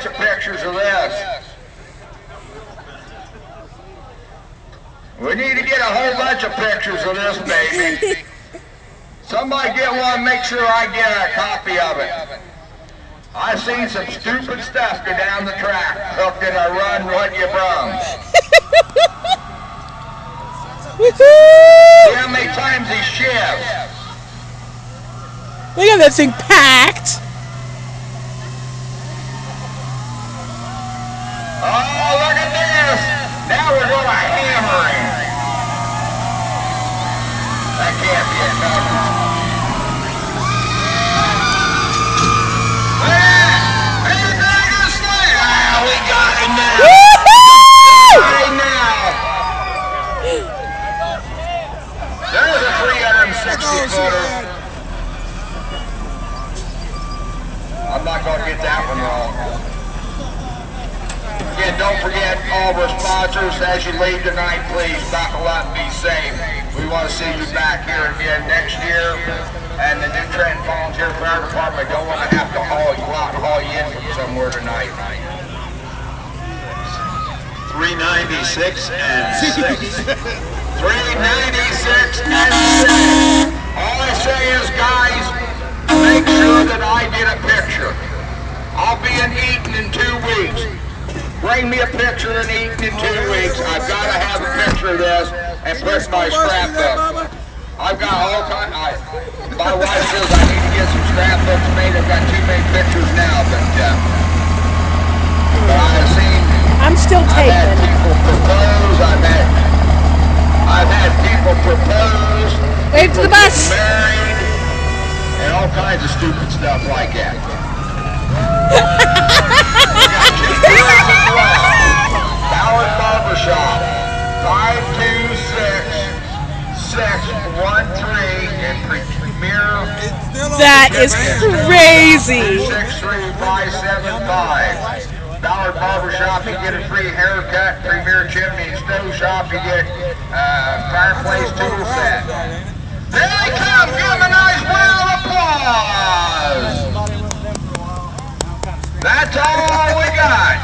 bunch of pictures of this. We need to get a whole bunch of pictures of this, baby. Somebody get one, make sure I get a copy of it. I've seen some stupid stuff go down the track, hooked in a run what you brung. See how many times he shivs. Look at that thing packed. Oh, look at this. Now we're going to hammer him. That can't be enough. We got him now. Right now. There's a 360 footer. I'm not going to get that one wrong. Again, don't forget all of our sponsors. As you leave tonight, please buckle up and be safe. We want to see you back here again next year. And the New Trenton Volunteer Fire Department don't want to have to haul you out and haul you in from somewhere tonight. 396 and 6. 396 and 6. All I say is, guys, make sure that I get a picture. I'll be in Eaton in 2 weeks. Bring me a picture in Eaton in 2 weeks. I've got to have a picture of this and put my scrapbook. I've got all kinds. My wife says I need to get some scrapbooks made. I've got too many pictures now, but I've seen. I'm still I've had taping. people propose. I've had people propose. Wave to the bus. Married, and all kinds of stupid stuff like that. Ballard Barbershop, 526-613 in Premier. That is crazy. 63575. Ballard Barbershop, you get a free haircut. Premier Chimney and Stove Shop, you get fireplace tool set. There they come! Give them a nice round of applause! That's all we got.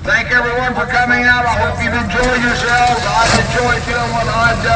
Thank everyone for coming out. I hope you've enjoyed yourselves. I've enjoyed doing what I've done.